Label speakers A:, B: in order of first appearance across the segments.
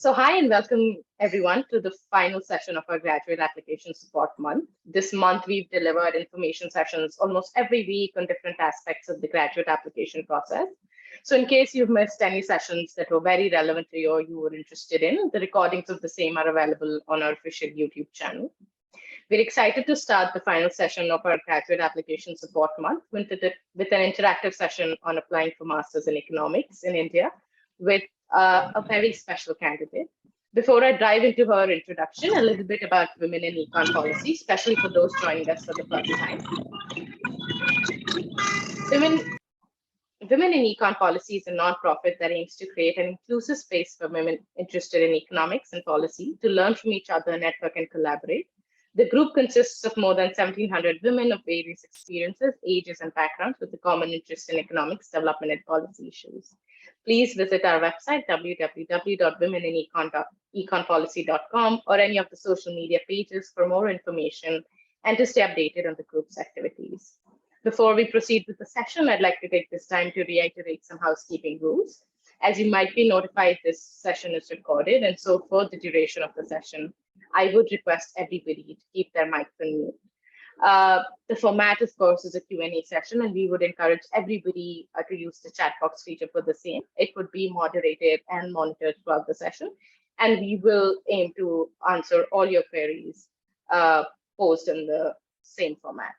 A: So hi and welcome everyone to the final session of our graduate application support month. This month we've delivered information sessions almost every week on different aspects of the graduate application process. So in case you've missed any sessions that were very relevant to you or you were interested in, the recordings of the same are available on our official YouTube channel. We're excited to start the final session of our graduate application support month with an interactive session on applying for Masters in Economics in India with a very special candidate. Before I dive into her introduction, a little bit about women in econ policy, especially for those joining us for the first time. Women in Econ Policy is a nonprofit that aims to create an inclusive space for women interested in economics and policy to learn from each other, network, and collaborate. The group consists of more than 1,700 women of various experiences, ages, and backgrounds with a common interest in economics, development, and policy issues. Please visit our website, www.womeninineconpolicy.com, or any of the social media pages for more information and to stay updated on the group's activities. Before we proceed with the session, I'd like to take this time to reiterate some housekeeping rules. As you might be notified, this session is recorded, and so for the duration of the session, I would request everybody to keep their mics on mute. The format, of course, is a Q&A session, and we would encourage everybody to use the chat box feature for the same. It would be moderated and monitored throughout the session, and we will aim to answer all your queries posed in the same format.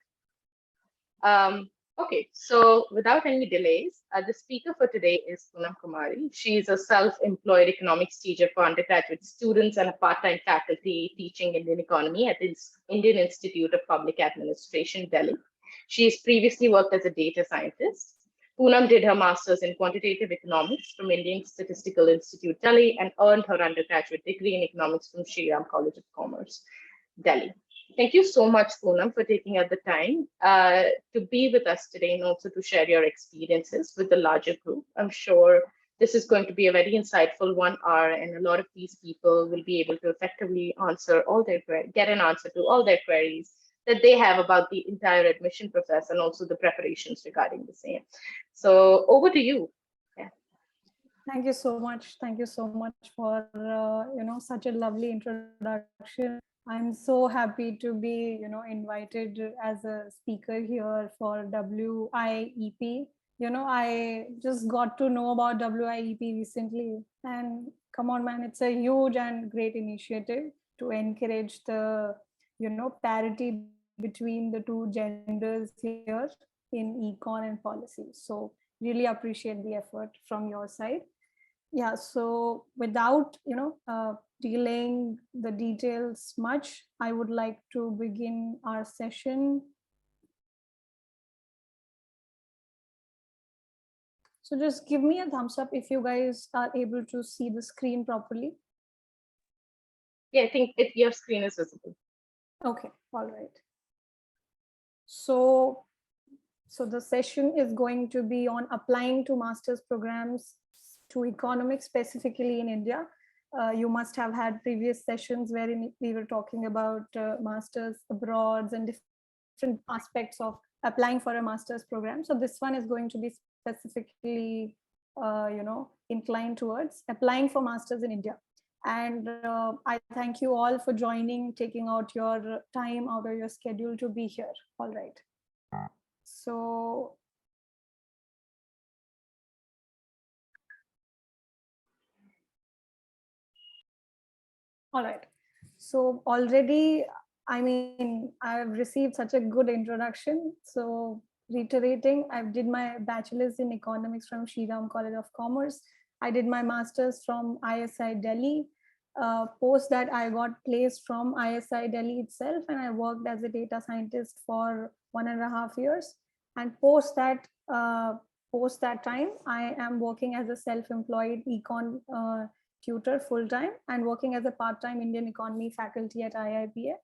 A: Okay, so without any delays, the speaker for today is Poonam Kumari. She is a self-employed economics teacher for undergraduate students and a part-time faculty teaching Indian economy at the Indian Institute of Public Administration, Delhi. She has previously worked as a data scientist. Poonam did her master's in quantitative economics from Indian Statistical Institute, Delhi, and earned her undergraduate degree in economics from Sri Ram College of Commerce, Delhi. Thank you so much, Poonam, for taking out the time to be with us today and also to share your experiences with the larger group. I'm sure this is going to be a very insightful 1 hour, and a lot of these people will be able to effectively get an answer to all their queries that they have about the entire admission process and also the preparations regarding the same. So over to you. Yeah.
B: Thank you so much. Thank you so much for such a lovely introduction. I'm so happy to be, invited as a speaker here for WIEP. I just got to know about WIEP recently, and come on, man, it's a huge and great initiative to encourage the, parity between the two genders here in econ and policy. So really appreciate the effort from your side. Yeah, so without delaying the details much, I would like to begin our session. So just give me a thumbs up if you guys are able to see the screen properly.
A: Yeah, I think your screen is visible.
B: Okay, all right. So the session is going to be on applying to master's programs to economics, specifically in India. You must have had previous sessions wherein we were talking about masters abroad and different aspects of applying for a master's program. So this one is going to be specifically, inclined towards applying for masters in India. And I thank you all for joining, taking out your time out of your schedule to be here. All right. So all right. So already, I've received such a good introduction. So reiterating, I did my bachelor's in economics from Sri Ram College of Commerce. I did my master's from ISI Delhi. Post that, I got placed from ISI Delhi itself, and I worked as a data scientist for 1.5 years. And post that time, I am working as a self-employed econ tutor full-time and working as a part-time Indian economy faculty at IIPA.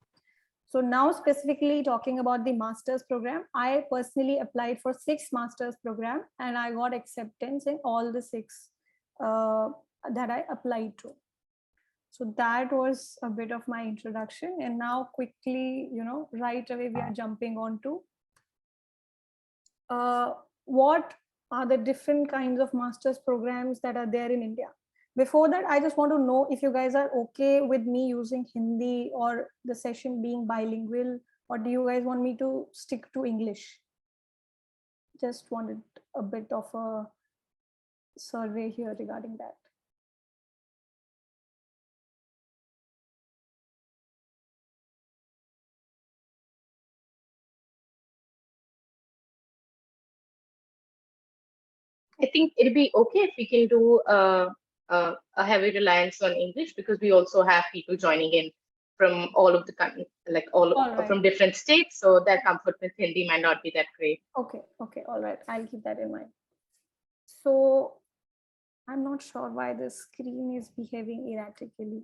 B: So now specifically talking about the master's program, I personally applied for 6 master's program and I got acceptance in all the 6 that I applied to. So that was a bit of my introduction, and now quickly, right away we are jumping on to what are the different kinds of master's programs that are there in India. before that, I just want to know if you guys are okay with me using Hindi or the session being bilingual, or do you guys want me to stick to English? Just wanted a bit of a survey here regarding that.
A: I think it'll be okay if we can do a heavy reliance on English, because we also have people joining in from all of the country, like
B: All right.
A: from different states. So their comfort with Hindi might not be that great.
B: Okay. All right. I'll keep that in mind. So I'm not sure why the screen is behaving erratically.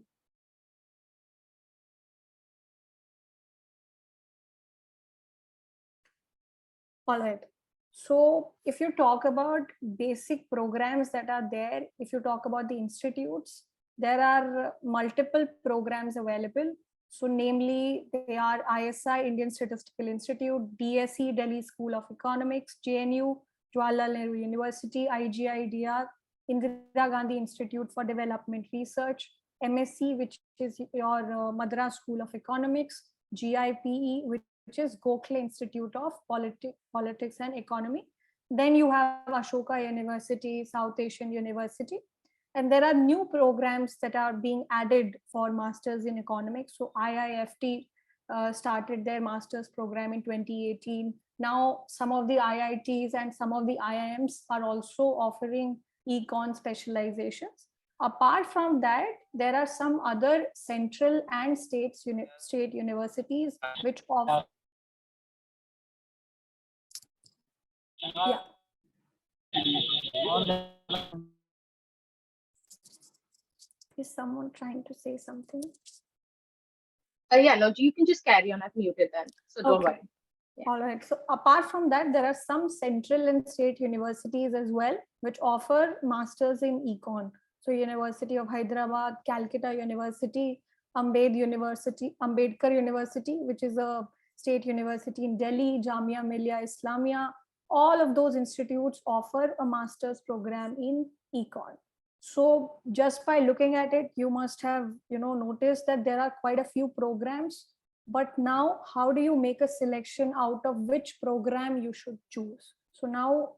B: All right. So if you talk about basic programs that are there, if you talk about the institutes, there are multiple programs available. So namely, they are ISI, Indian Statistical Institute, DSE, Delhi School of Economics, JNU, Jawaharlal Nehru University, IGI DR, Indira Gandhi Institute for Development Research, MSc, which is your Madras School of Economics, GIPE, which is Gokhale Institute of Politics and Economy. Then you have Ashoka University, South Asian University. And there are new programs that are being added for Masters in Economics. So IIFT started their Masters program in 2018. Now, some of the IITs and some of the IIMs are also offering econ specializations. Apart from that, there are some other central and state universities which offer. Yeah. Is someone trying to say something?
A: Yeah, no, you can just carry on. I've muted them, so don't worry.
B: Yeah. All right. So apart from that, there are some central and state universities as well, which offer masters in econ. So University of Hyderabad, Calcutta University, Ambedkar University, which is a state university in Delhi, Jamia Millia Islamia. All of those institutes offer a master's program in econ. So just by looking at it, you must have noticed that there are quite a few programs. But now, how do you make a selection out of which program you should choose? So now,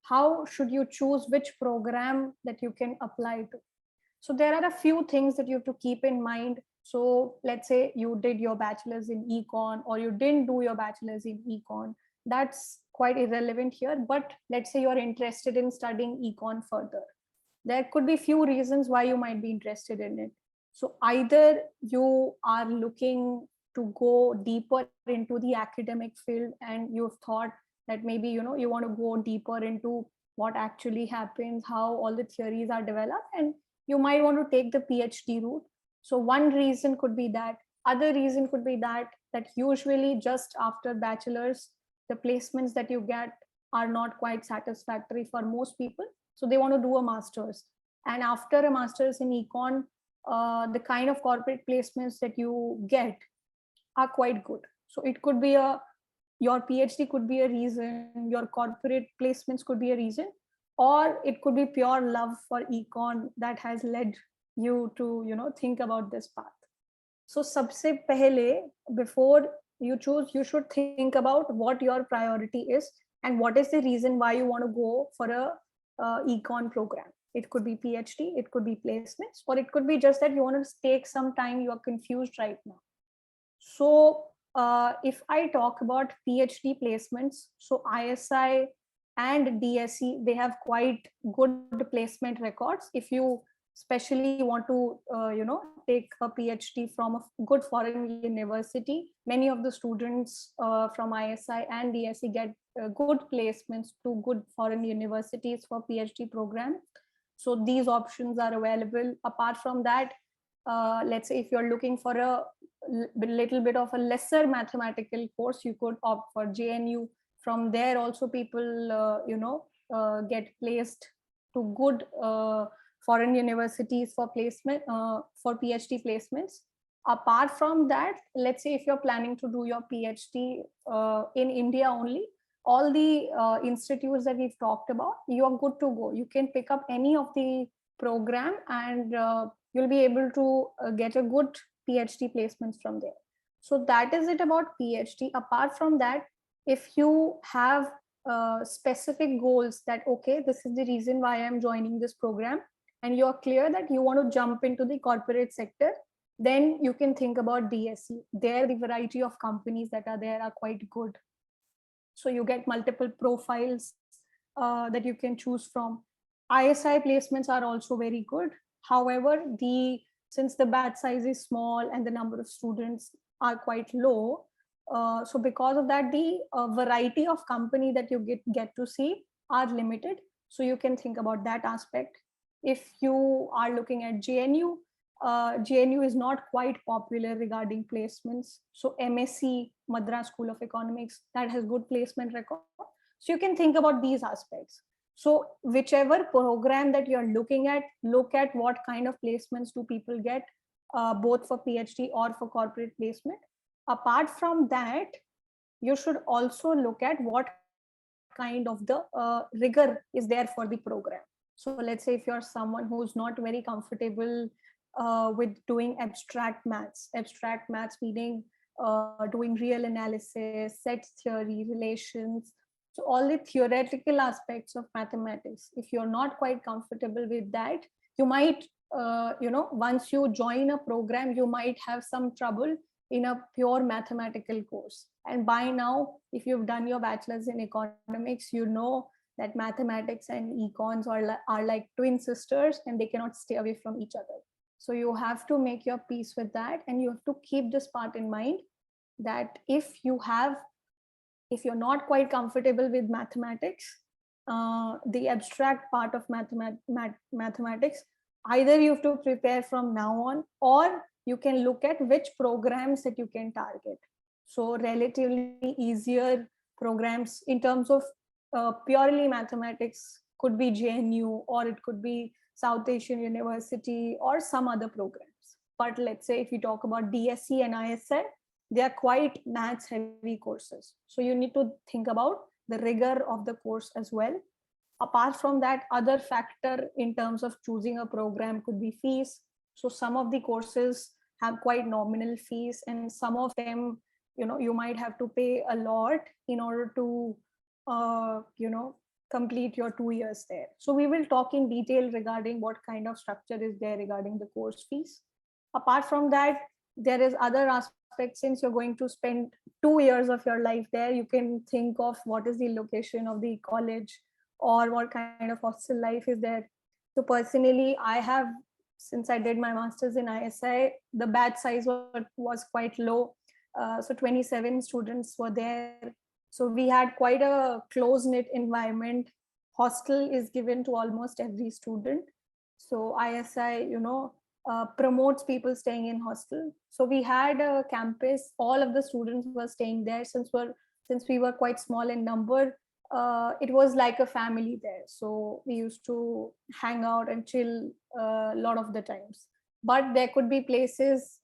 B: how should you choose which program that you can apply to? So there are a few things that you have to keep in mind. So let's say you did your bachelor's in econ, or you didn't do your bachelor's in econ. That's quite irrelevant here. But let's say you're interested in studying econ further. There could be few reasons why you might be interested in it. So either you are looking to go deeper into the academic field, and you've thought that maybe you want to go deeper into what actually happens, how all the theories are developed, and you might want to take the PhD route. So one reason could be that. Other reason could be that usually just after bachelor's, the placements that you get are not quite satisfactory for most people, so they want to do a master's. And after a master's in econ, the kind of corporate placements that you get are quite good. So it could be your PhD could be a reason, your corporate placements could be a reason, or it could be pure love for econ that has led you to think about this path. So sabse pehle, before you choose, you should think about what your priority is and what is the reason why you want to go for a econ program. It could be PhD, it could be placements, or it could be just that you want to take some time, you are confused right now. So if I talk about PhD placements, so ISI and DSE, they have quite good placement records. If you especially want to take a PhD from a good foreign university, many of the students from ISI and DSE get good placements to good foreign universities for PhD program. So these options are available. Apart from that, let's say if you're looking for a little bit of a lesser mathematical course, you could opt for JNU. From there also people get placed to good foreign universities for placement for PhD placements. Apart from that, let's say if you're planning to do your PhD in India only, all the institutes that we've talked about, you're good to go. You can pick up any of the program, and you'll be able to get a good PhD placements from there. So that is it about PhD. Apart from that, if you have specific goals that, okay, this is the reason why I'm joining this program, and you're clear that you want to jump into the corporate sector, then you can think about DSE. There, the variety of companies that are there are quite good. So you get multiple profiles that you can choose from. ISI placements are also very good. However, since the batch size is small and the number of students are quite low, so because of that, the variety of company that you get to see are limited. So you can think about that aspect. If you are looking at JNU, JNU is not quite popular regarding placements. So MSc, Madras School of Economics, that has good placement record. So you can think about these aspects. So whichever program that you're looking at, look at what kind of placements do people get, both for PhD or for corporate placement. Apart from that, you should also look at what kind of the rigor is there for the program. So let's say if you're someone who's not very comfortable with doing abstract maths meaning doing real analysis, set theory, relations, so all the theoretical aspects of mathematics, if you're not quite comfortable with that, you might once you join a program, you might have some trouble in a pure mathematical course. And by now, if you've done your bachelor's in economics, you know that mathematics and econs are like twin sisters, and they cannot stay away from each other. So you have to make your peace with that, and you have to keep this part in mind, that if you're not quite comfortable with mathematics, the abstract part of mathematics, either you have to prepare from now on, or you can look at which programs that you can target. So relatively easier programs in terms of purely mathematics could be JNU, or it could be South Asian University, or some other programs. But let's say if you talk about DSE and ISI, they are quite maths heavy courses. So you need to think about the rigor of the course as well. Apart from that, other factor in terms of choosing a program could be fees. So some of the courses have quite nominal fees, and some of them, you might have to pay a lot in order to complete your 2 years there. So we will talk in detail regarding what kind of structure is there regarding the course fees. Apart from that, there is other aspects. Since you're going to spend 2 years of your life there, you can think of what is the location of the college, or what kind of hostel life is there. So personally, since I did my master's in ISI, the batch size was quite low. So 27 students were there. So we had quite a close-knit environment. Hostel is given to almost every student. So ISI, promotes people staying in hostel. So we had a campus, all of the students were staying there. Since we were quite small in number, it was like a family there. So we used to hang out and chill a lot of the times. But there could be places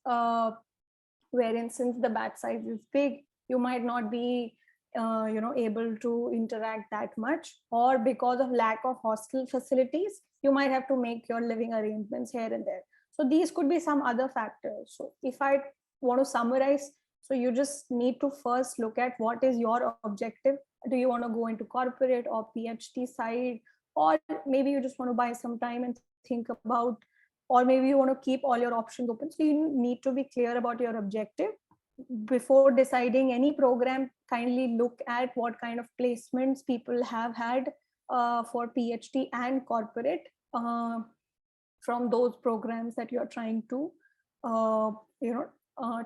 B: wherein, since the batch size is big, you might not be able to interact that much, or because of lack of hostel facilities, you might have to make your living arrangements here and there. So these could be some other factors. So if I want to summarize, so you just need to first look at what is your objective. Do you want to go into corporate or PhD side, or maybe you just want to buy some time and think about, or maybe you want to keep all your options open. So you need to be clear about your objective. Before deciding any program, kindly look at what kind of placements people have had for PhD and corporate from those programs that you're trying to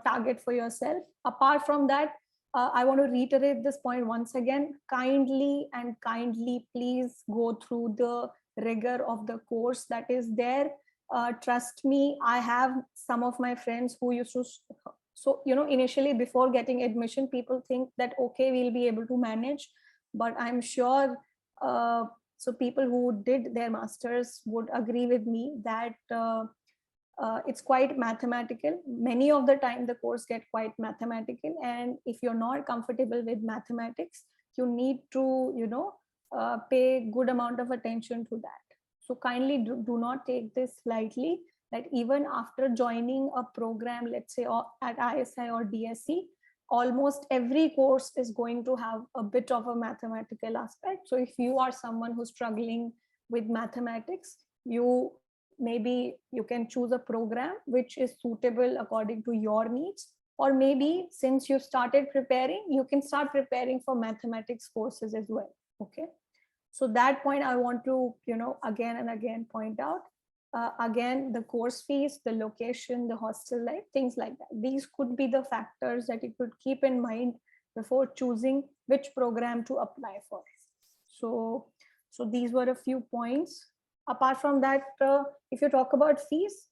B: target for yourself. Apart from that, I want to reiterate this point once again. Kindly please go through the rigor of the course that is there. Trust me, I have some of my friends who used to, so initially before getting admission, people think that okay, we'll be able to manage, but I'm sure so people who did their masters would agree with me that it's quite mathematical. Many of the time the course get quite mathematical, and if you're not comfortable with mathematics, you need to pay good amount of attention to that. So kindly do not take this lightly, that even after joining a program, let's say at ISI or DSC, almost every course is going to have a bit of a mathematical aspect. So if you are someone who's struggling with mathematics, maybe you can choose a program which is suitable according to your needs. Or maybe since you started preparing, you can start preparing for mathematics courses as well. Okay. So that point I want to, again and again point out. Again, the course fees, the location, the hostel life, things like that. These could be the factors that you could keep in mind before choosing which program to apply for. So these were a few points. Apart from that, if you talk about fees,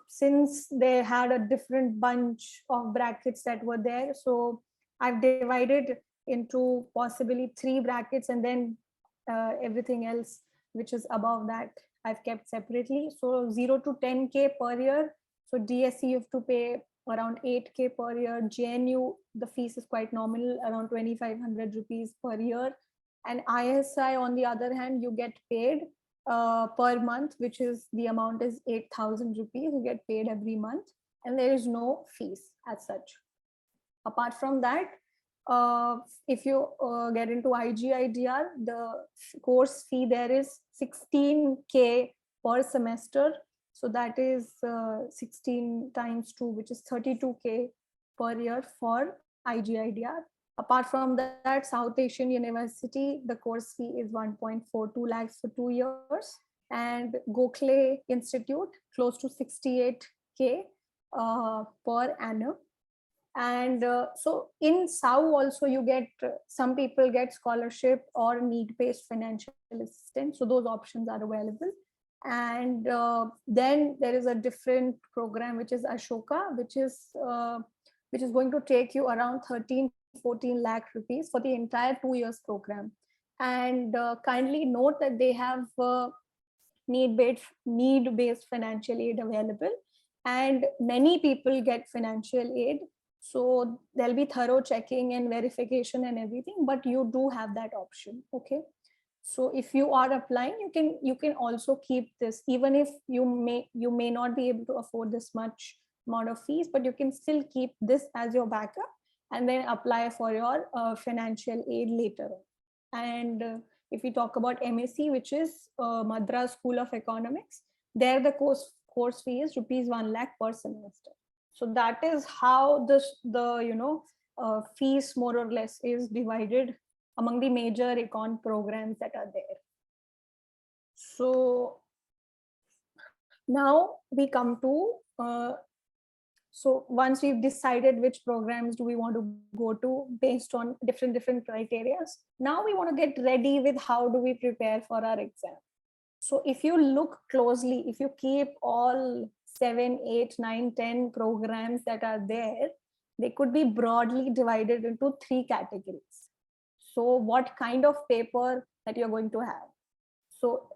B: since they had a different bunch of brackets that were there, so I've divided into possibly 3 brackets, and then everything else which is above that I've kept separately. So 0 to 10K per year. So DSC you have to pay around 8K per year. JNU, the fees is quite nominal, around 2,500 rupees per year. And ISI, on the other hand, you get paid per month, which is the amount is 8,000 rupees. You get paid every month, and there is no fees as such. Apart from that, if you get into IGIDR, the course fee there is 16K per semester. So that is 16 times 2, which is 32K per year for IGIDR. Apart from that, South Asian University, the course fee is 1.42 lakhs for 2 years. And Gokhale Institute, close to 68K per annum. And so in SAU also you get, some people get scholarship or need-based financial assistance. So those options are available. And then there is a different program, which is Ashoka, which is going to take you around 13-14 lakh rupees for the entire 2 years program. And kindly note that they have need-based financial aid available, and many people get financial aid. So there'll be thorough checking and verification and everything, but you do have that option. Okay. So if you are applying, you can also keep this, even if you may not be able to afford this much amount of fees, but you can still keep this as your backup and then apply for your financial aid later on. And if we talk about MSc, which is Madras School of Economics, there the course fee is rupees 1 lakh per semester. So that is how the fees more or less is divided among the major econ programs that are there. So now we come to so once we've decided which programs do we want to go to based on different criteria, now we want to get ready with how do we prepare for our exam. So if you look closely, if you keep all 7, 8, 9, 10 programs that are there, they could be broadly divided into 3 categories. So what kind of paper that you're going to have? So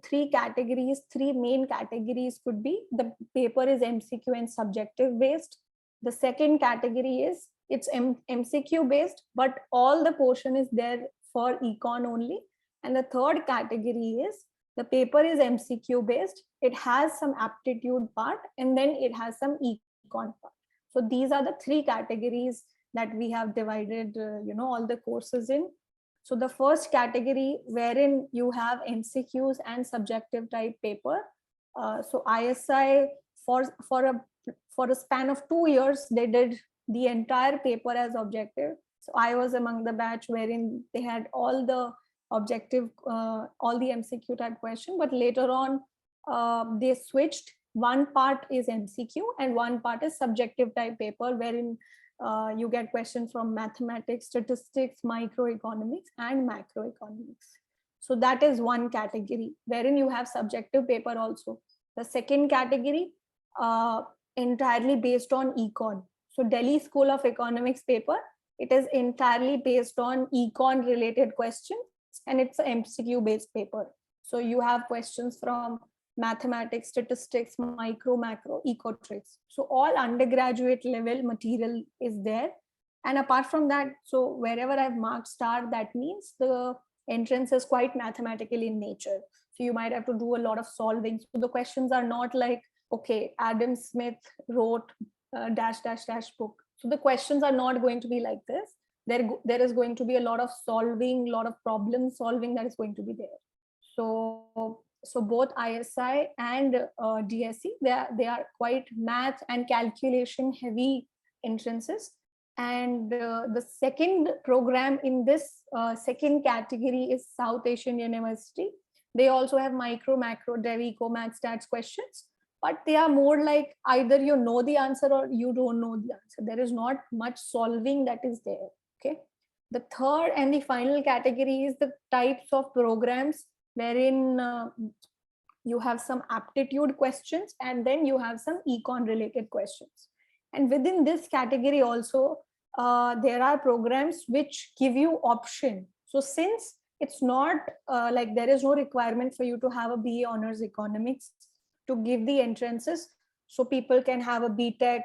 B: 3 categories, 3 main categories could be: the paper is MCQ and subjective based. The second category is it's MCQ based, but all the portion is there for econ only. And the third category is the paper is MCQ based. It has some aptitude part, and then it has some econ part. So these are the 3 categories that we have divided, all the courses in. So the first category, wherein you have MCQs and subjective type paper. So ISI for a span of 2 years, they did the entire paper as objective. So I was among the batch wherein they had all the objective, all the MCQ type question, but later on they switched. One part is MCQ and one part is subjective type paper, wherein you get questions from mathematics, statistics, microeconomics, and macroeconomics. So that is one category wherein you have subjective paper also. The second category, entirely based on econ. So Delhi School of Economics paper, it is entirely based on econ related questions, and it's an MCQ based paper. So you have questions from mathematics, statistics, micro, macro, economics. So all undergraduate level material is there. And apart from that, so wherever I've marked star, that means the entrance is quite mathematical in nature. So you might have to do a lot of solving. So the questions are not like, okay, Adam Smith wrote dash dash dash book. So the questions are not going to be like this. There is going to be a lot of solving, a lot of problem solving that is going to be there. So both ISI and DSE, they are quite math and calculation heavy entrances. And the second program in this second category is South Asian University. They also have micro, macro, dev, eco, math, stats questions, but they are more like either you know the answer or you don't know the answer. There is not much solving that is there. Okay. The third and the final category is the types of programs wherein you have some aptitude questions and then you have some econ related questions. And within this category also, there are programs which give you option. So since it's not like there is no requirement for you to have a BA honors economics to give the entrances, so people can have a BTech,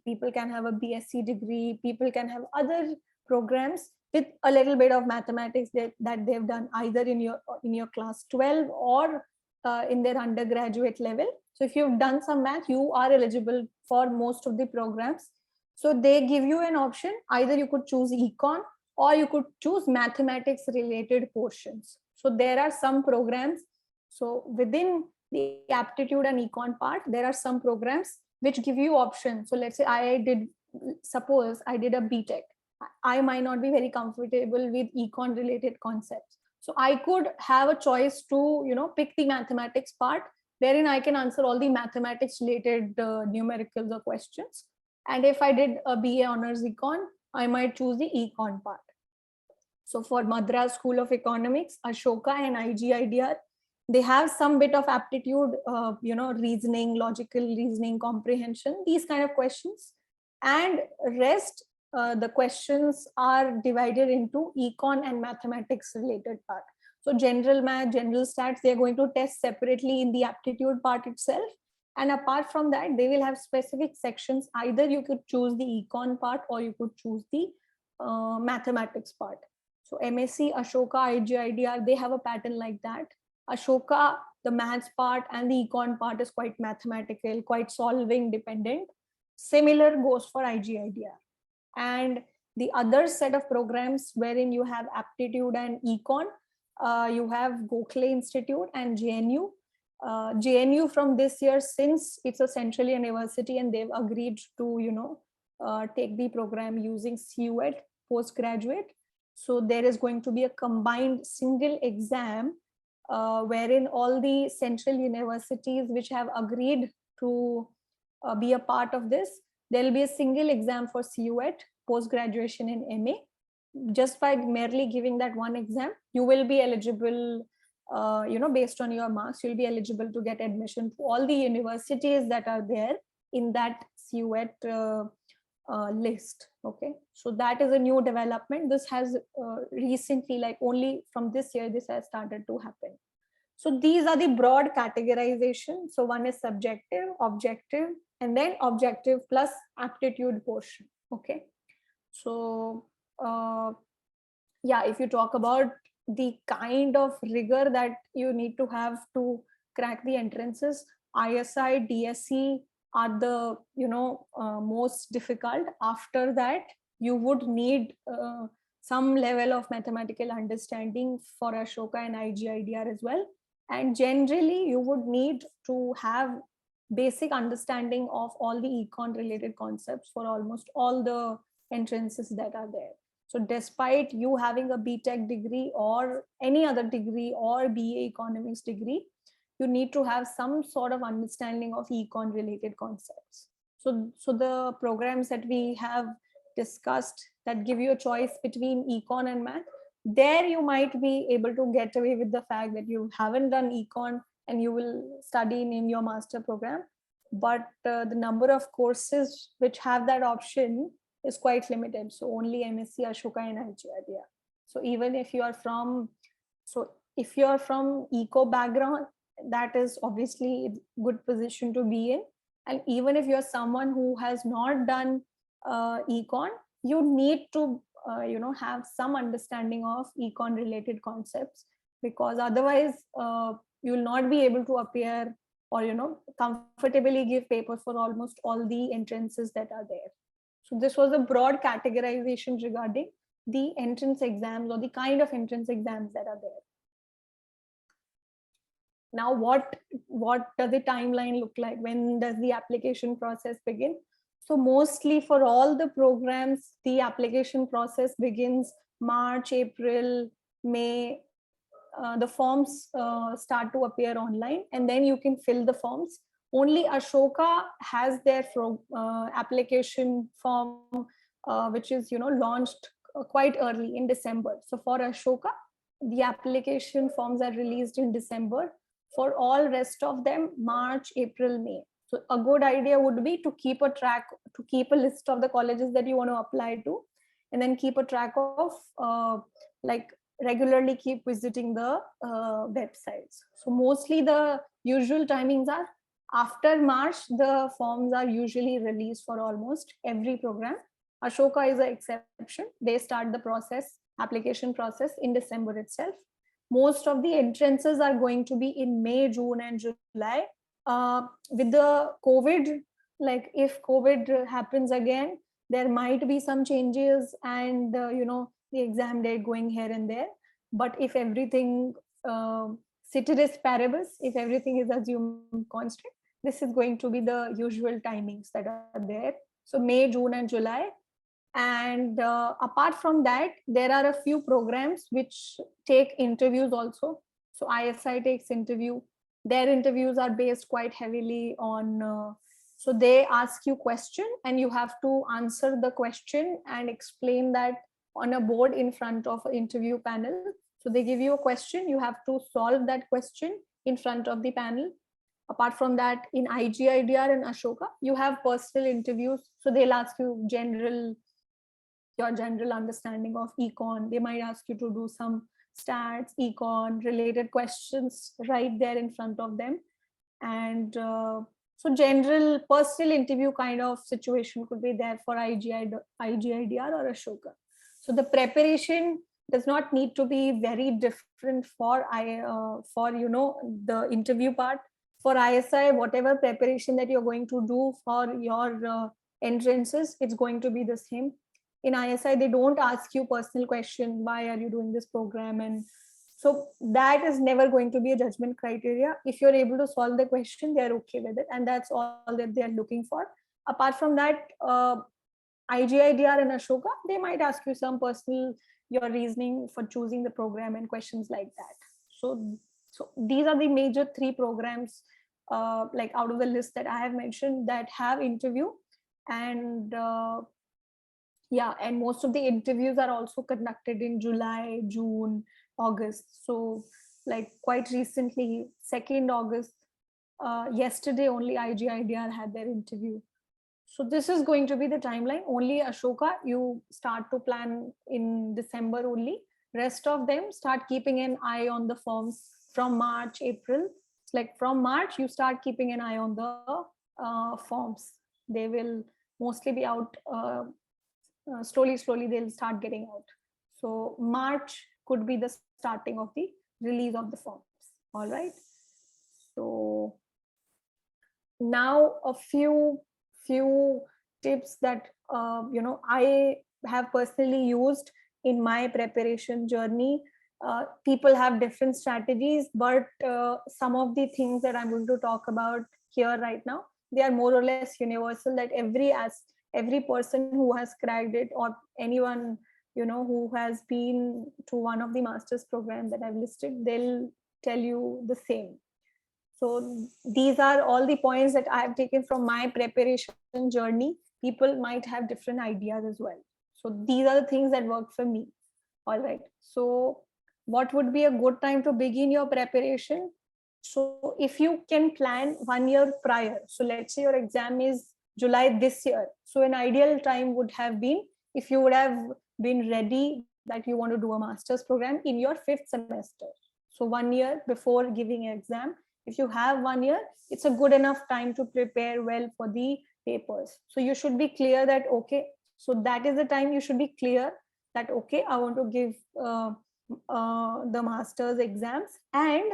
B: people can have a BSc degree, people can have other programs with a little bit of mathematics that they've done either in your class 12 or in their undergraduate level. So if you've done some math, you are eligible for most of the programs. So they give you an option, either you could choose econ or you could choose mathematics related portions. So there are some programs. So within the aptitude and econ part, there are some programs which give you options. So let's say suppose I did a BTech. I might not be very comfortable with econ related concepts. So I could have a choice to, pick the mathematics part, wherein I can answer all the mathematics related numericals or questions. And if I did a BA honors econ, I might choose the econ part. So for Madras School of Economics, Ashoka and IGIDR, they have some bit of aptitude, reasoning, logical reasoning, comprehension, these kind of questions. And rest, the questions are divided into econ and mathematics related part. So general math, general stats, they're going to test separately in the aptitude part itself. And apart from that, they will have specific sections. Either you could choose the econ part or you could choose the mathematics part. So MSc, Ashoka, IGIDR, they have a pattern like that. Ashoka, the maths part and the econ part is quite mathematical, quite solving dependent. Similar goes for IGIDR. And the other set of programs wherein you have aptitude and econ, you have Gokhale Institute and JNU. JNU from this year, since it's a central university and they've agreed to, take the program using CUET postgraduate. So there is going to be a combined single exam wherein all the central universities which have agreed to be a part of this, there will be a single exam for CUET post-graduation in MA. Just by merely giving that one exam, you will be eligible, based on your marks, you'll be eligible to get admission to all the universities that are there in that CUET list. Okay, so that is a new development. This has recently, like only from this year, this has started to happen. So these are the broad categorization. So one is subjective, objective, and then objective plus aptitude portion. Okay, so if you talk about the kind of rigor that you need to have to crack the entrances, ISI, DSE are the most difficult. After that, you would need some level of mathematical understanding for Ashoka and IGIDR as well. And generally, you would need to have basic understanding of all the econ related concepts for almost all the entrances that are there. So despite you having a BTech degree or any other degree or BA economics degree, you need to have some sort of understanding of econ related concepts. So the programs that we have discussed that give you a choice between econ and math, there you might be able to get away with the fact that you haven't done econ and you will study in your master program. But the number of courses which have that option is quite limited. So only MSc, Ashoka and IGIDR. So even if you are from eco background, that is obviously a good position to be in. And even if you're someone who has not done econ, you need to have some understanding of econ related concepts, because otherwise You will not be able to appear or comfortably give papers for almost all the entrances that are there. So this was a broad categorization regarding the entrance exams or the kind of entrance exams that are there. Now, what does the timeline look like? When does the application process begin? So mostly for all the programs, the application process begins March, April, May. The forms start to appear online, and then you can fill the forms. Only Ashoka has their application form, which is launched quite early in December. So for Ashoka, the application forms are released in December. For all rest of them, March, April, May. So a good idea would be to keep a list of the colleges that you want to apply to, and then keep a track of like regularly keep visiting the websites. So mostly the usual timings are after March, the forms are usually released for almost every program. Ashoka is an exception. They start the application process in December itself. Most of the entrances are going to be in May, June, and July. With the COVID, like if COVID happens again, there might be some changes and the exam date going here and there. But if everything ceteris paribus, if everything is assumed constant, this is going to be the usual timings that are there. So May, June, and July. And apart from that, there are a few programs which take interviews also. So ISI takes interview. Their interviews are based quite heavily on so they ask you question and you have to answer the question and explain that on a board in front of an interview panel. So they give you a question, you have to solve that question in front of the panel. Apart from that, in IGIDR and Ashoka, you have personal interviews. So they'll ask you your general understanding of econ. They might ask you to do some stats, econ related questions right there in front of them. And so general personal interview kind of situation could be there for IGIDR or Ashoka. So the preparation does not need to be very different for the interview part. For ISI, whatever preparation that you're going to do for your entrances, it's going to be the same. In ISI, they don't ask you personal question, why are you doing this program? And so that is never going to be a judgment criteria. If you're able to solve the question, they're okay with it. And that's all that they're looking for. Apart from that, IGIDR and Ashoka, they might ask you some personal, your reasoning for choosing the program and questions like that. So these are the major 3 programs like out of the list that I have mentioned that have interview. And and most of the interviews are also conducted in July, June, August. So like quite recently, 2nd August, yesterday only IGIDR had their interview. So this is going to be the timeline. Only Ashoka, you start to plan in December only. Rest of them start keeping an eye on the forms from March, April. It's like from March, you start keeping an eye on the forms. They will mostly be out slowly they'll start getting out. So March could be the starting of the release of the forms. All right. So now a few tips that I have personally used in my preparation journey. People have different strategies, but some of the things that I'm going to talk about here right now, they are more or less universal, that every person who has cracked it, or anyone who has been to one of the master's programs that I've listed, they'll tell you the same. So these are all the points that I have taken from my preparation journey. People might have different ideas as well. So these are the things that work for me. All right. So what would be a good time to begin your preparation? So if you can plan 1 year prior, so let's say your exam is July this year. So an ideal time would have been if you would have been ready that you want to do a master's program in your 5th semester. So 1 year before giving an exam, if you have 1 year, it's a good enough time to prepare well for the papers. So you should be clear that, okay, so that is the time you should be clear that, okay, I want to give the master's exams, and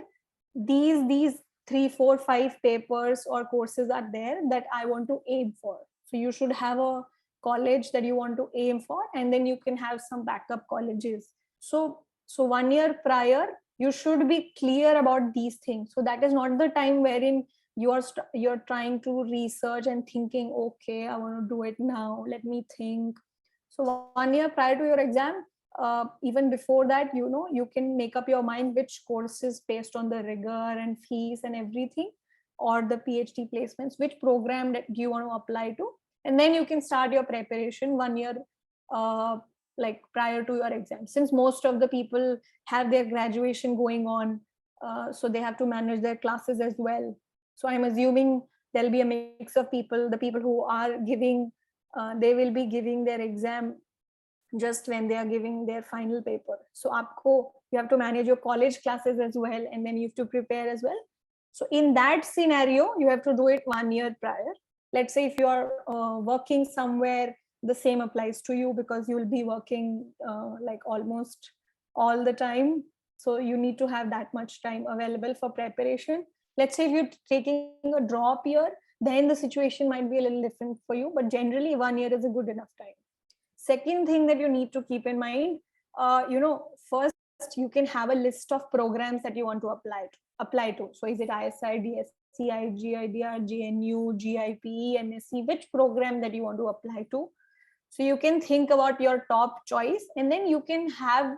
B: these 3 4 5 papers or courses are there that I want to aim for. So you should have a college that you want to aim for, and then you can have some backup colleges. So 1 year prior you should be clear about these things. So that is not the time wherein you're trying to research and thinking, okay, I want to do it now, let me think. So 1 year prior to your exam, even before that, you can make up your mind which courses based on the rigor and fees and everything, or the PhD placements, which program that you want to apply to, and then you can start your preparation 1 year uh, like prior to your exam, since most of the people have their graduation going on, so they have to manage their classes as well. So I'm assuming there'll be a mix of people, the people who are giving, they will be giving their exam just when they are giving their final paper. So you have to manage your college classes as well, and then you have to prepare as well. So in that scenario, you have to do it 1 year prior. Let's say if you are working somewhere, the same applies to you, because you will be working like almost all the time. So you need to have that much time available for preparation. Let's say if you're taking a drop year, then the situation might be a little different for you, but generally 1 year is a good enough time. Second thing that you need to keep in mind, first you can have a list of programs that you want to apply to. So is it ISI, DSCI, GIDR, GNU, GIPE, MSc, which program that you want to apply to? So you can think about your top choice, and then you can have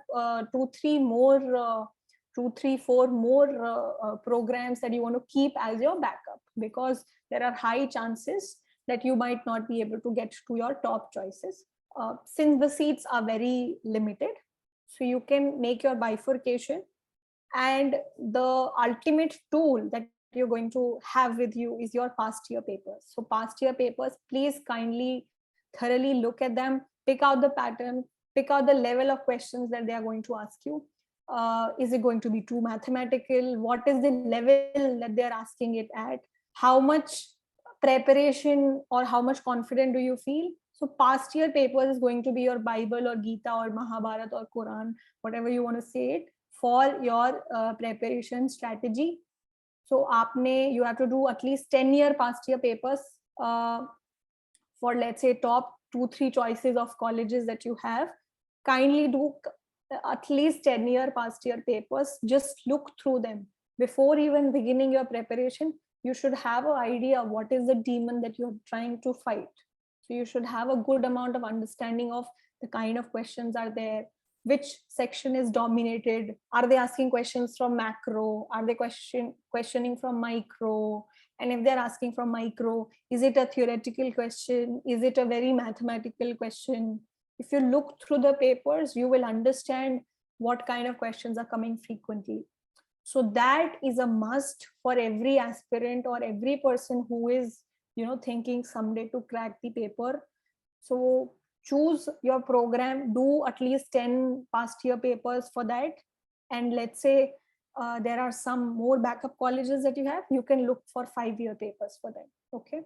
B: two, three, four more programs that you want to keep as your backup, because there are high chances that you might not be able to get to your top choices, since the seats are very limited. So you can make your bifurcation, and the ultimate tool that you're going to have with you is your past year papers. So past year papers, please kindly thoroughly look at them, pick out the pattern, pick out the level of questions that they are going to ask you. Is it going to be too mathematical? What is the level that they're asking it at? How much preparation or how much confident do you feel? So past year papers is going to be your Bible or Gita or Mahabharata or Quran, whatever you want to say it, for your preparation strategy. So you have to do at least 10-year past year papers for, let's say, top 2 3 choices of colleges that you have. Kindly do at least 10-year past year papers. Just look through them before even beginning your preparation. You should have an idea of what is the demon that you're trying to fight. So you should have a good amount of understanding of the kind of questions are there, which section is dominated. Are they asking questions from macro? Are they questioning from micro? And if they're asking from micro, is it a theoretical question? Is it a very mathematical question? If you look through the papers, you will understand what kind of questions are coming frequently. So that is a must for every aspirant or every person who is, thinking someday to crack the paper. So choose your program, do at least 10 past year papers for that. And let's say there are some more backup colleges that you have, you can look for 5-year papers for them. Okay.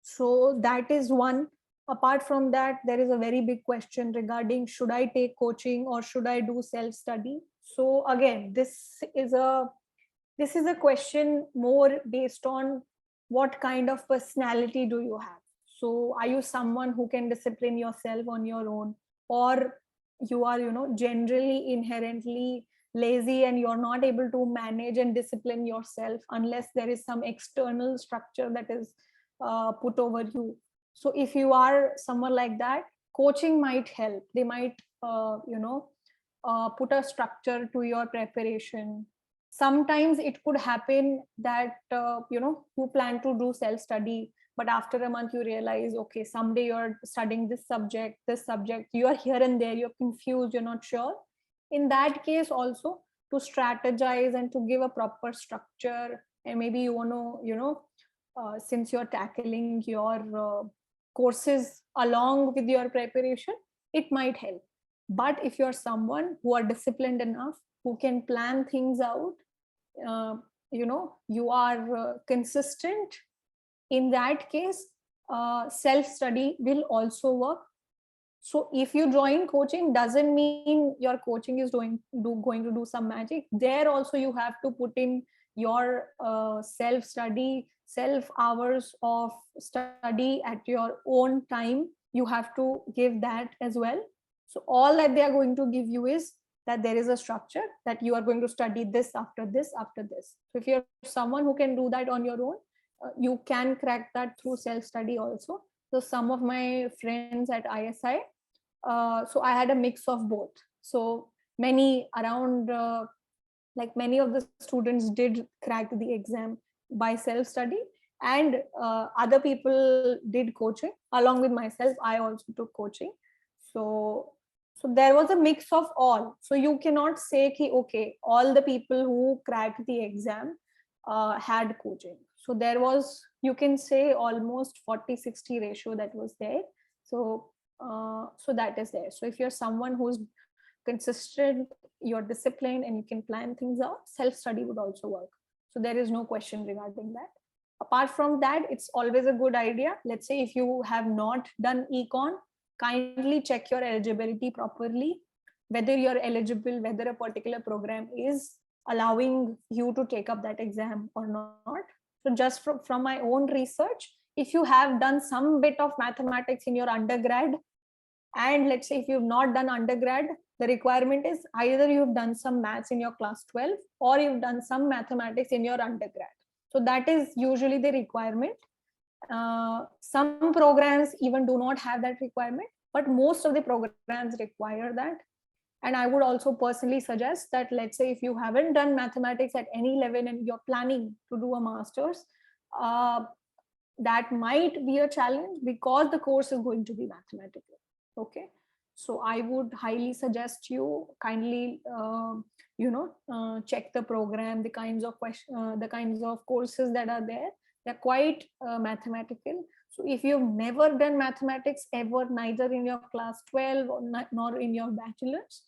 B: So that is one. Apart from that, there is a very big question regarding, should I take coaching or should I do self-study? So again, this is a question more based on what kind of personality do you have. So are you someone who can discipline yourself on your own, or you are, generally inherently lazy and you're not able to manage and discipline yourself unless there is some external structure that is put over you. So if you are someone like that, coaching might help. They might put a structure to your preparation. Sometimes it could happen that you plan to do self study, but after a month you realize, okay, someday you're studying this subject, you are here and there, you're confused, you're not sure. In that case also, to strategize and to give a proper structure, and maybe you want to since you're tackling your courses along with your preparation, it might help. But if you're someone who are disciplined enough, who can plan things out, you are consistent, in that case self study will also work. So if you join coaching, doesn't mean your coaching is going to do some magic. There also you have to put in your self study, self hours of study at your own time. You have to give that as well. So all that they are going to give you is that there is a structure, that you are going to study this after this after this. So if you're someone who can do that on your own, you can crack that through self study also. So some of my friends at ISI, so I had a mix of both. So many around, like many of the students did crack the exam by self study, and other people did coaching along with myself. I also took coaching. So so there was a mix of all. So you cannot say ki, okay, all the people who cracked the exam had coaching. So there was, you can say, almost 40-60 ratio that was there. So that is there. So if you're someone who's consistent, you're disciplined, and you can plan things out, self study would also work. So there is no question regarding that. Apart from that, it's always a good idea, let's say if you have not done econ, kindly check your eligibility properly, whether you're eligible, whether a particular program is allowing you to take up that exam or not. So just from my own research, if you have done some bit of mathematics in your undergrad, and let's say if you've not done undergrad, the requirement is either you've done some maths in your class 12 or you've done some mathematics in your undergrad. So that is usually the requirement. Some programs even do not have that requirement, but most of the programs require that. And I would also personally suggest that, let's say if you haven't done mathematics at any level and you're planning to do a master's, uh, that might be a challenge because the course is going to be mathematical. Okay, so I would highly suggest you kindly check the program, the kinds of the kinds of courses that are there. They're quite mathematical. So if you've never done mathematics ever, neither in your class 12 or nor in your bachelor's,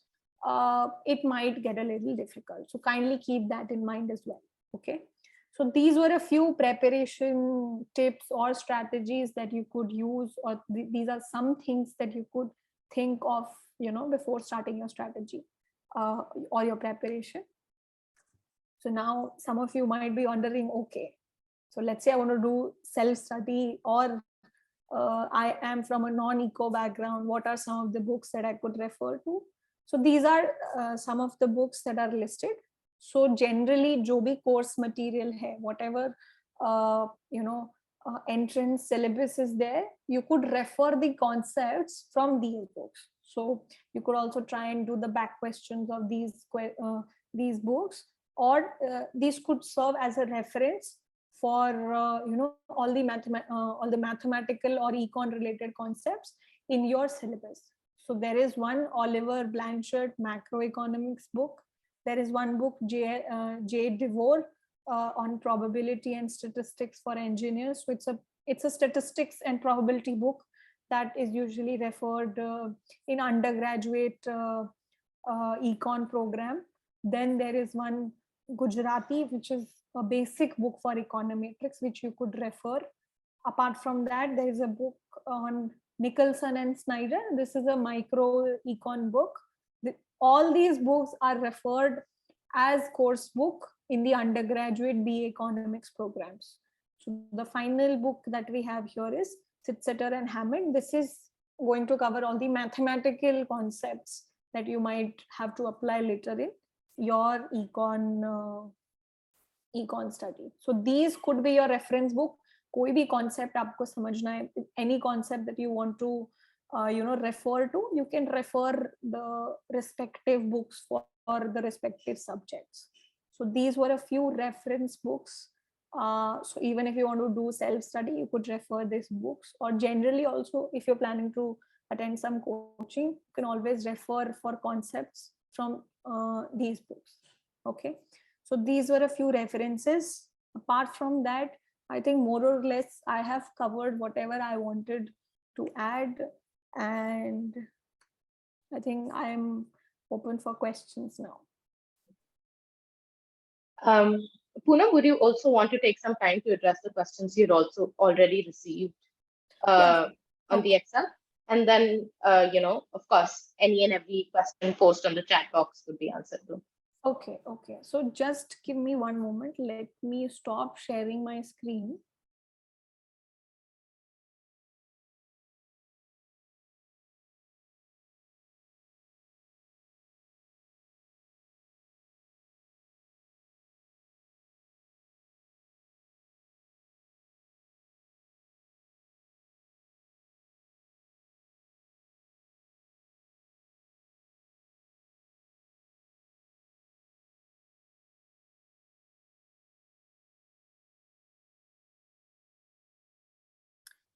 B: it might get a little difficult. So kindly keep that in mind as well. Okay, so these were a few preparation tips or strategies that you could use, or these are some things that you could think of, before starting your strategy or your preparation. So now some of you might be wondering, okay, so let's say I want to do self-study, or I am from a non-eco background. What are some of the books that I could refer to? So these are some of the books that are listed. So generally, जो भी course material है, whatever entrance syllabus is there, you could refer the concepts from these books. So you could also try and do the back questions of these books, or these could serve as a reference for all the mathematical or econ related concepts in your syllabus. So there is one Oliver Blanchard macroeconomics book. There is one book, J. DeVore, on probability and statistics for engineers. So it's a statistics and probability book that is usually referred in undergraduate econ program. Then there is one Gujarati, which is a basic book for econometrics, which you could refer. Apart from that, there is a book on Nicholson and Snyder. This is a micro econ book. All these books are referred as course book in the undergraduate BA economics programs. So the final book that we have here is Sitzetter and Hammond. This is going to cover all the mathematical concepts that you might have to apply later in your econ study. So these could be your reference book. कोई भी concept आपको समझना है, any concept that you want to refer to, you can refer the respective books for the respective subjects. So these were a few reference books. So even if you want to do self-study, you could refer these books, or generally also if you're planning to attend some coaching, you can always refer for concepts from these books. Okay, so these were a few references. Apart from that, I think more or less I have covered whatever I wanted to add, and I think I'm open for questions now.
A: Poonam, would you also want to take some time to address the questions you'd also already received on the Excel? And then, of course, any and every question posted on the chat box would be answered to.
B: Okay, okay. So just give me one moment. Let me stop sharing my screen.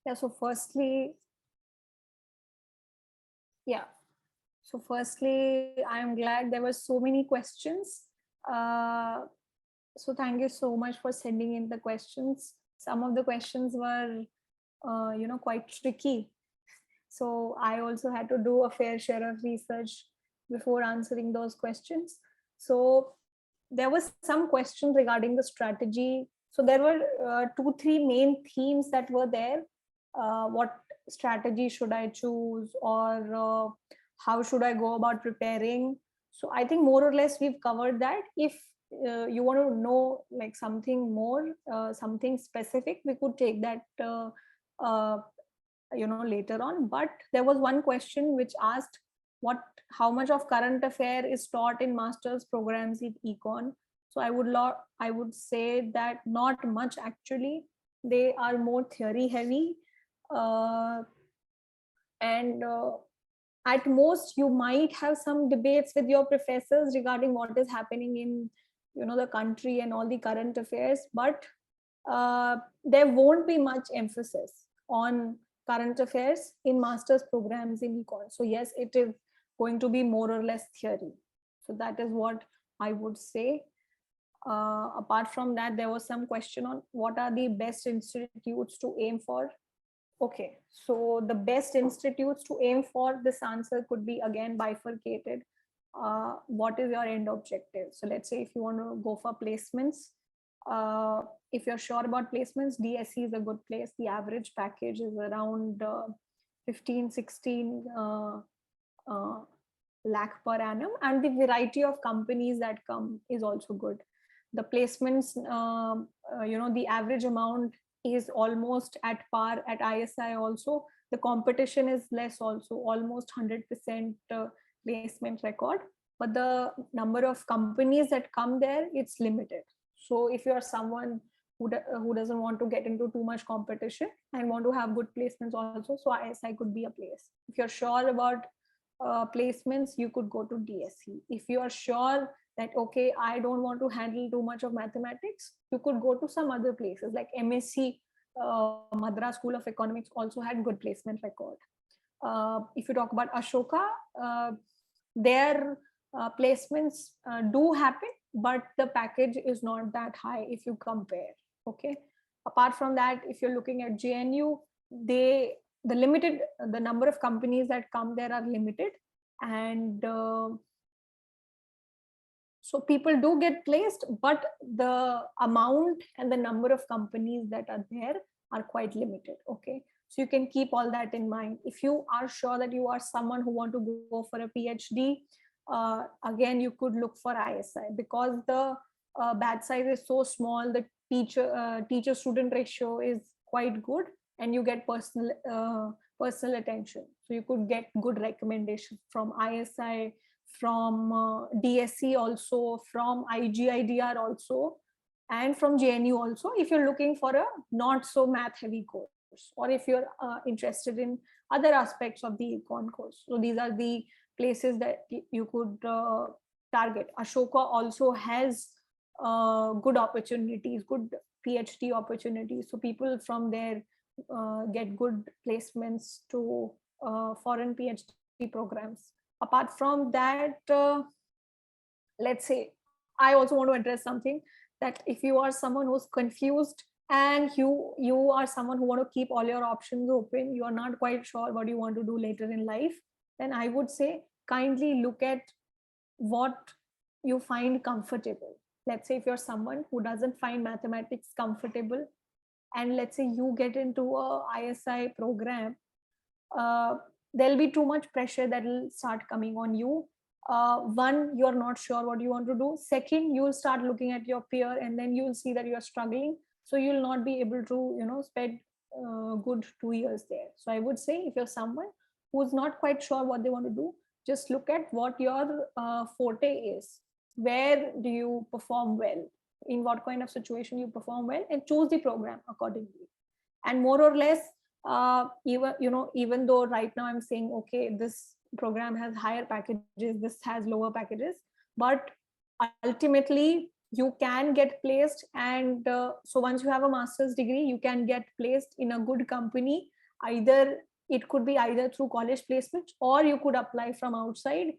B: Yeah, so firstly, yeah. So firstly, I am glad there were so many questions. Uh, so thank you so much for sending in the questions. Some of the questions were, quite tricky. So I also had to do a fair share of research before answering those questions. So there was some questions regarding the strategy. So there were two, three main themes that were there. What strategy should I choose, or how should I go about preparing? So I think more or less we've covered that. If you want to know like something more, something specific, we could take that uh, later on. But there was one question which asked what how much of current affair is taught in master's programs in econ. So I would say that not much actually. They are more theory heavy, uh, and at most you might have some debates with your professors regarding what is happening in the country and all the current affairs, but there won't be much emphasis on current affairs in master's programs in econ. So yes, it is going to be more or less theory. So that is what I would say. Apart from that, there was some question on what are the best institutes to aim for. Okay, so the best institutes to aim for, this answer could be again bifurcated. What is your end objective? So let's say if you want to go for placements, if you're sure about placements, DSE is a good place. The average package is around 15, 16 uh, lakh per annum, and the variety of companies that come is also good. The placements, the average amount is almost at par at ISI also. The competition is less also, almost 100% placement record. But the number of companies that come there, it's limited. So if you're someone who doesn't want to get into too much competition and want to have good placements also, so ISI could be a place. If you're sure about placements, you could go to DSE. If you are sure that okay, I don't want to handle too much of mathematics, you could go to some other places like MSc. Madras School of Economics also had good placement record. If you talk about Ashoka, their placements do happen, but the package is not that high if you compare. Okay. Apart from that, if you're looking at JNU, the number of companies that come there are limited, and so people do get placed, but the amount and the number of companies that are there are quite limited. Okay, so you can keep all that in mind. If you are sure that you are someone who want to go for a PhD, again you could look for ISI, because the batch size is so small, the teacher student ratio is quite good, and you get personal attention. So you could get good recommendations from ISI, from DSC also, from IGIDR also, and from JNU also, if you're looking for a not so math heavy course, or if you're interested in other aspects of the econ course. So these are the places that you could target. Ashoka also has good opportunities, good PhD opportunities. So people from there get good placements to foreign PhD programs. Apart from that, let's say, I also want to address something, that if you are someone who's confused and you are someone who want to keep all your options open, you are not quite sure what you want to do later in life, then I would say kindly look at what you find comfortable. Let's say if you're someone who doesn't find mathematics comfortable, and let's say you get into a ISI program, there'll be too much pressure that will start coming on you. One, you're not sure what you want to do. Second, you'll start looking at your peer and then you'll see that you're struggling, so you'll not be able to spend good 2 years there. So I would say, if you're someone who's not quite sure what they want to do, just look at what your forte is. Where do you perform well, in what kind of situation you perform well, and choose the program accordingly. And more or less, even though right now I'm saying, okay, this program has higher packages, this has lower packages, but ultimately you can get placed. And so once you have a master's degree, you can get placed in a good company. Either it could be either through college placement, or you could apply from outside.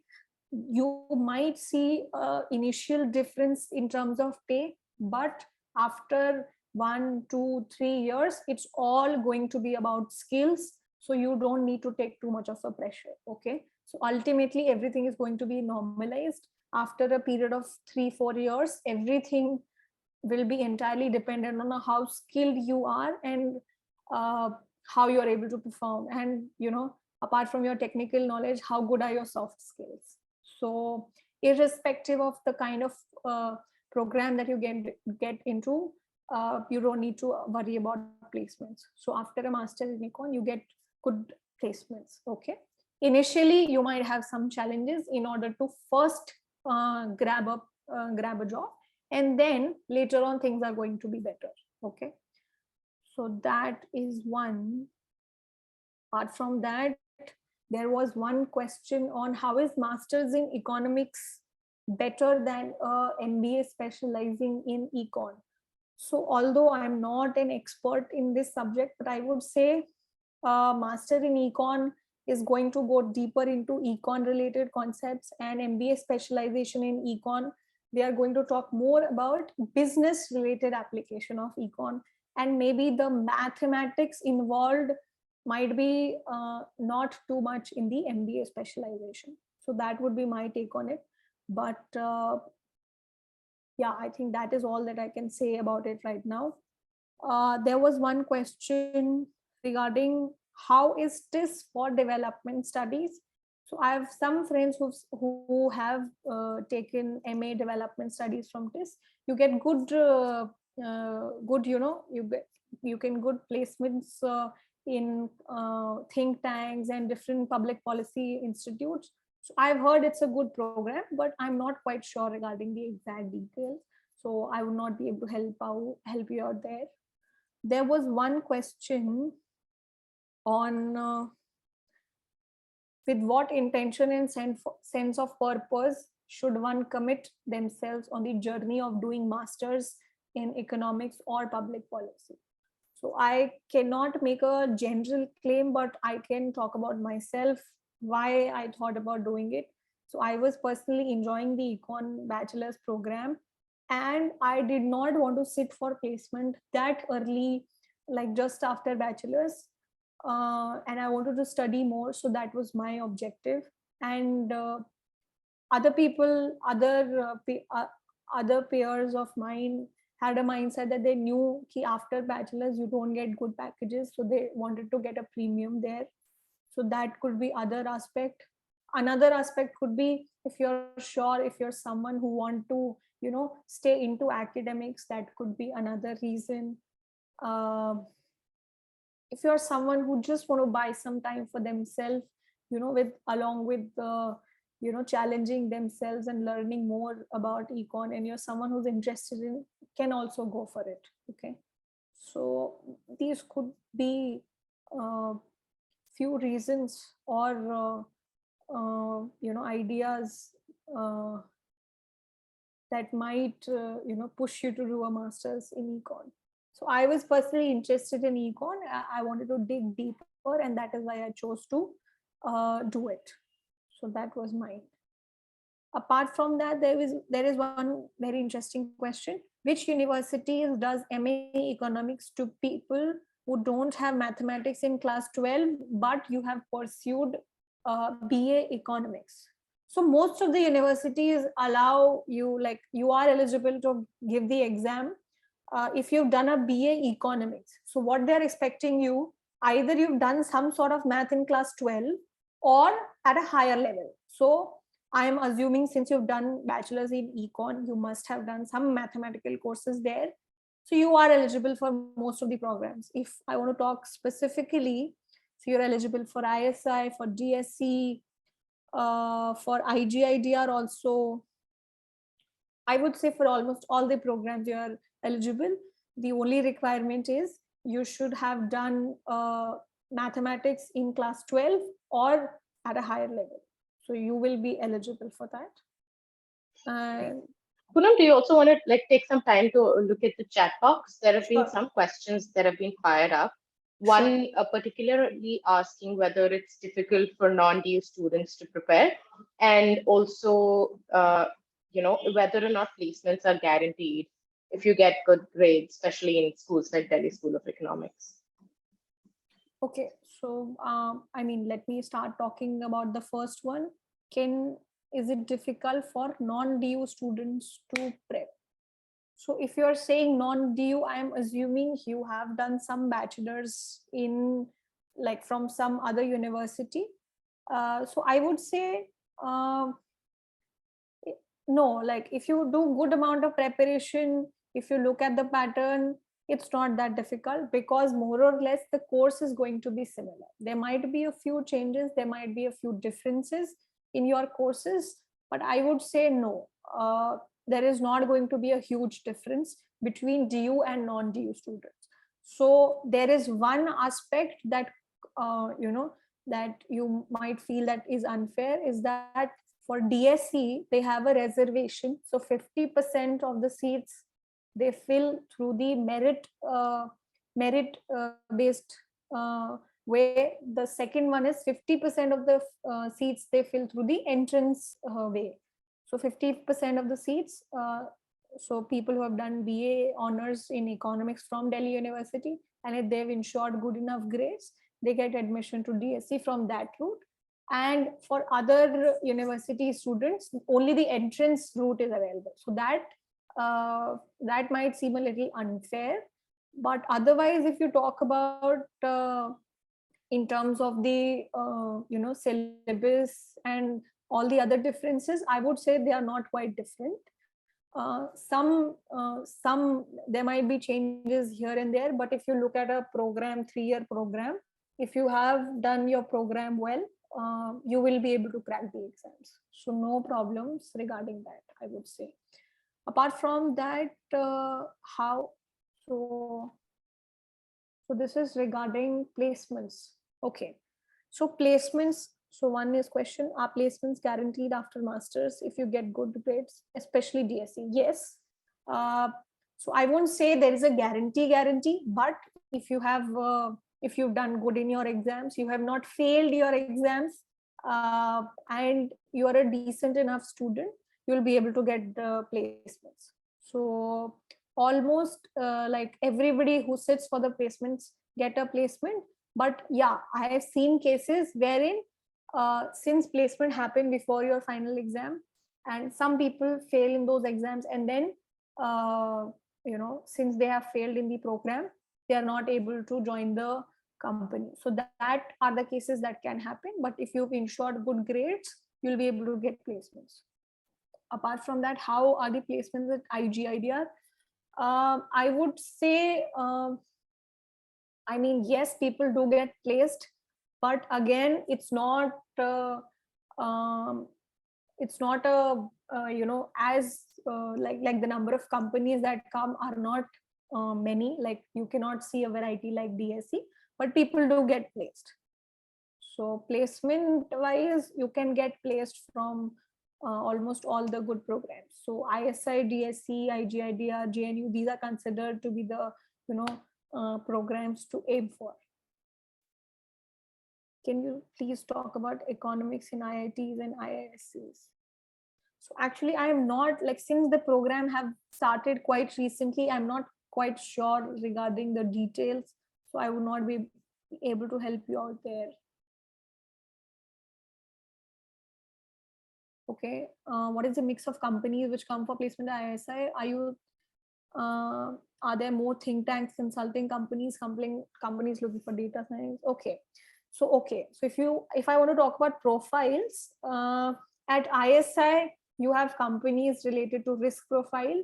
B: You might see a initial difference in terms of pay, but after 1, 2, 3 years, it's all going to be about skills. So you don't need to take too much of a pressure. Okay, so ultimately everything is going to be normalized after a period of 3, 4 years. Everything will be entirely dependent on how skilled you are, and uh, how you are able to perform, and apart from your technical knowledge, how good are your soft skills. So irrespective of the kind of program that you get into, you don't need to worry about placements. So after a master in econ, you get good placements. Okay, initially you might have some challenges in order to first grab a job, and then later on things are going to be better. Okay, so that is one. Apart from that, there was one question on how is masters in economics better than a MBA specializing in econ. So although I'm not an expert in this subject, but I would say master in econ is going to go deeper into econ related concepts, and MBA specialization in econ, they are going to talk more about business related application of econ, and maybe the mathematics involved might be not too much in the MBA specialization. So that would be my take on it. But yeah, I think that is all that I can say about it right now. There was one question regarding how is TIS for development studies. So I have some friends who have taken MA development studies from TIS. You get good, you can good placements in think tanks and different public policy institutes. So I've heard it's a good program, but I'm not quite sure regarding the exact details. So I would not be able to help you out there. There was one question on with what intention and sense of purpose should one commit themselves on the journey of doing masters in economics or public policy. So I cannot make a general claim, but I can talk about myself, why I thought about doing it. So I was personally enjoying the econ bachelor's program, and I did not want to sit for placement that early, like just after bachelor's. And I wanted to study more, so that was my objective. And other people, other peers of mine had a mindset that they knew that after bachelor's you don't get good packages, so they wanted to get a premium there. So that could be other aspect. Another aspect could be, if you're sure, if you're someone who want to stay into academics, that could be another reason. If you're someone who just want to buy some time for themselves, with along with the challenging themselves and learning more about econ, and you're someone who's interested in, can also go for it. Okay, so these could be few reasons, or ideas that might push you to do a master's in econ. So I was personally interested in econ. I wanted to dig deeper, and that is why I chose to do it. So that was mine. Apart from that, there is one very interesting question: which universities does MA economics to people who don't have mathematics in class 12 but you have pursued BA economics? So most of the universities allow you, like, you are eligible to give the exam if you've done a BA economics. So what they're expecting you, either you've done some sort of math in class 12, or at a higher level. So I am assuming since you've done bachelor's in econ, you must have done some mathematical courses there. So you are eligible for most of the programs. If I want to talk specifically, so you're eligible for ISI, for DSC, for IGIDR also. I would say for almost all the programs you are eligible. The only requirement is you should have done mathematics in class 12 or at a higher level. So you will be eligible for that. And
A: Poonam, do you also want to like take some time to look at the chat box? There have been
B: sure,
A: some questions that have been fired up.
B: sure.
A: One particularly asking whether it's difficult for non-DU students to prepare, and also, whether or not placements are guaranteed if you get good grades, especially in schools like Delhi School of Economics.
B: Okay, so I mean, let me start talking about the first one. Is it difficult for non-DU students to prep? So if you're saying non-DU, I'm assuming you have done some bachelor's in like from some other university. So I would say no, like if you do good amount of preparation, if you look at the pattern, it's not that difficult because more or less the course is going to be similar. There might be a few changes, there might be a few differences in your courses, but I would say no. There is not going to be a huge difference between DU and non-DU students. So there is one aspect that that you might feel that is unfair is that for DSC they have a reservation. So 50% of the seats they fill through the merit based way. The second one is 50% of the seats they fill through the entrance way. So 50% of the seats, so people who have done BA honors in economics from Delhi University, and if they've ensured good enough grades, they get admission to DSC from that route. And for other university students, only the entrance route is available. So that might seem a little unfair. But otherwise, if you talk about in terms of the syllabus and all the other differences, I would say they are not quite different. Some there might be changes here and there, but if you look at a program, 3-year program, if you have done your program well, you will be able to crack the exams. So no problems regarding that, I would say. Apart from that, how so so this is regarding placements. Okay, so placements. So one is question: are placements guaranteed after masters if you get good grades, especially DSC? Yes. So I won't say there is a guarantee, but if you've done good in your exams, you have not failed your exams, and you are a decent enough student, you'll be able to get the placements. So almost like everybody who sits for the placements get a placement. But yeah, I have seen cases wherein since placement happened before your final exam, and some people fail in those exams, and then since they have failed in the program, they are not able to join the company. So that are the cases that can happen. But if you've ensured good grades, you'll be able to get placements. Apart from that, how are the placements at IGIDR? I would say, I mean, yes, people do get placed, but again, it's not um, a as like the number of companies that come are not many. Like you cannot see a variety like DSC, but people do get placed. So placement wise, you can get placed from almost all the good programs. So ISI, DSC, IGIDR, JNU, these are considered to be the programs to aim for. Can you please talk about economics in IITs and IIScs? So actually, I am not like, since the program have started quite recently, I'm not quite sure regarding the details. So I would not be able to help you out there. Okay, what is the mix of companies which come for placement at ISI? Are there more think tanks, consulting companies, companies looking for data science? Okay, So okay, so if I want to talk about profiles, at ISI you have companies related to risk profile.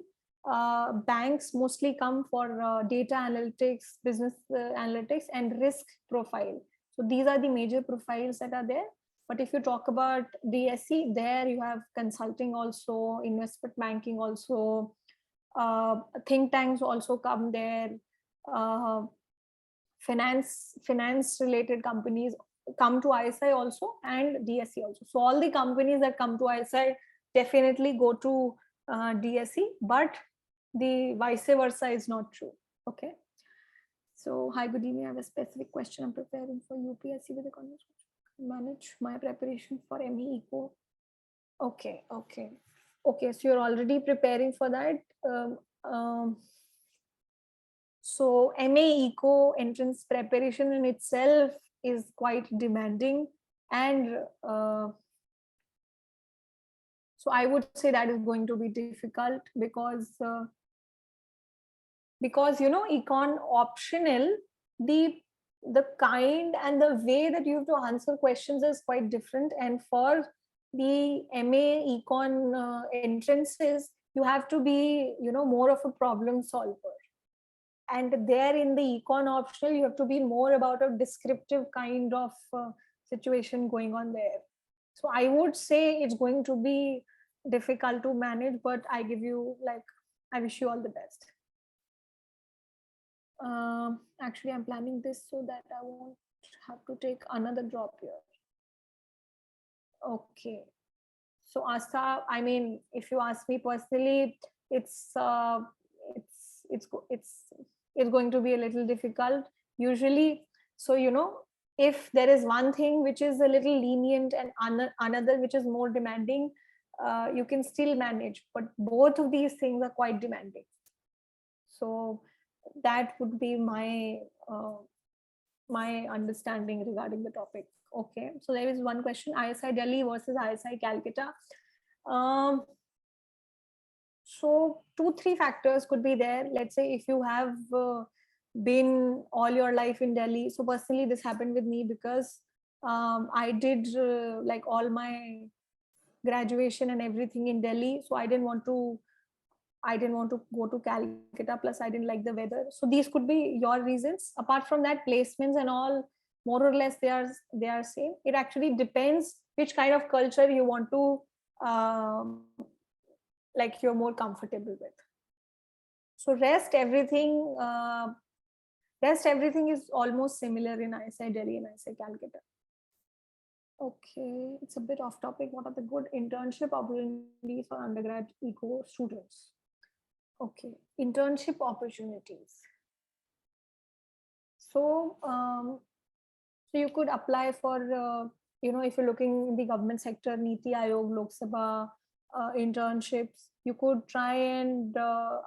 B: Banks mostly come for data analytics, business analytics, and risk profile. So these are the major profiles that are there. But if you talk about DSE, there you have consulting also, investment banking also, think tanks also come there, uh, finance related companies come to ISI also, and DSE also. So all the companies that come to ISI definitely go to DSE, but the vice versa is not true. Okay. So hi, good evening. I have a specific question. I'm preparing for UPSC with a conversation. Manage my preparation for ME Eco. Okay. So you're already preparing for that. So MA Eco entrance preparation in itself is quite demanding, and so I would say that is going to be difficult because econ optional, the kind and the way that you have to answer questions is quite different, and for the MA econ entrances you have to be more of a problem solver, and there in the econ optional you have to be more about a descriptive kind of situation going on there. So I would say it's going to be difficult to manage, but I wish you all the best. Actually I'm planning this so that I won't have to take another drop here. Okay, so Asa, I mean, if you ask me personally, it's going to be a little difficult usually. So if there is one thing which is a little lenient and another which is more demanding, you can still manage, but both of these things are quite demanding. So that would be my understanding regarding the topic. Okay, so there is one question: ISI Delhi versus ISI Calcutta. So 2-3 factors could be there. Let's say if you have been all your life in Delhi. So personally this happened with me because I did like all my graduation and everything in Delhi, so I didn't want to go to Calcutta, plus I didn't like the weather. So these could be your reasons. Apart from that, placements and all, more or less they are same. It actually depends which kind of culture you want to like you're more comfortable with. So rest everything is almost similar in ISI Delhi and ISI Calcutta. Okay, it's a bit off topic. What are the good internship opportunities for undergrad eco students? Okay, internship opportunities. So, so you could apply for, if you're looking in the government sector, Niti Aayog, Lok Sabha internships, you could try and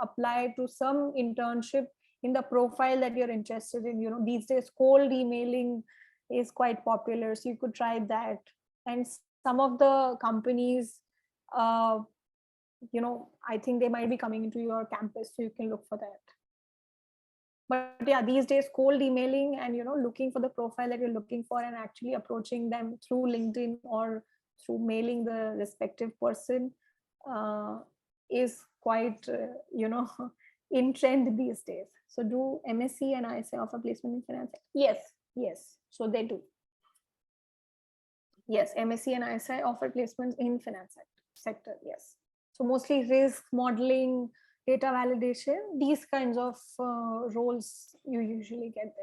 B: apply to some internship in the profile that you're interested in. These days, cold emailing is quite popular, so you could try that. And some of the companies, I think they might be coming into your campus, so you can look for that. But yeah, these days cold emailing and looking for the profile that you're looking for and actually approaching them through LinkedIn or through mailing the respective person is quite in trend these days. So do MSc and ISI offer placement in finance? Yes, so they do. Yes, MSc and ISI offer placements in finance sector. Yes, so mostly risk modeling, data validation, these kinds of roles you usually get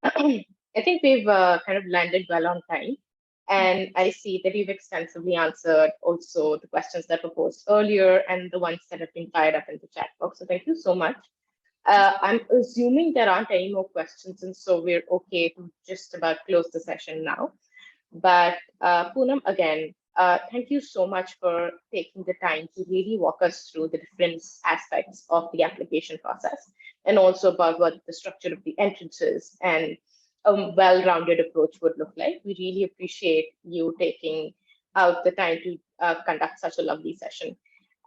A: there. I think we've kind of landed well on time. And I see that you've extensively answered also the questions that were posed earlier and the ones that have been tied up in the chat box. So thank you so much. I'm assuming there aren't any more questions, and so we're okay to just about close the session now. But Poonam, again, thank you so much for taking the time to really walk us through the different aspects of the application process and also about what the structure of the entrances and a well-rounded approach would look like. We really appreciate you taking out the time to conduct such a lovely session.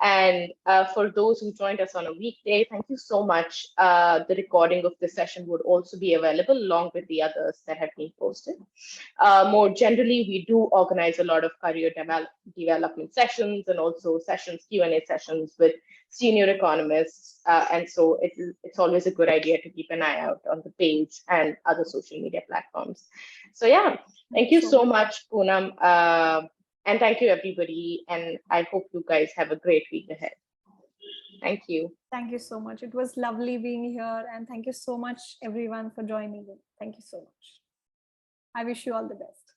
A: And for those who joined us on a weekday, thank you so much. The recording of this session would also be available along with the others that have been posted. More generally, we do organize a lot of career development sessions and also sessions, Q&A sessions with senior economists. And so it's always a good idea to keep an eye out on the page and other social media platforms. So yeah, thank you so much, Poonam. And thank you, everybody. And I hope you guys have a great week ahead. Thank you.
B: Thank you so much. It was lovely being here. And thank you so much, everyone, for joining in. Thank you so much. I wish you all the best.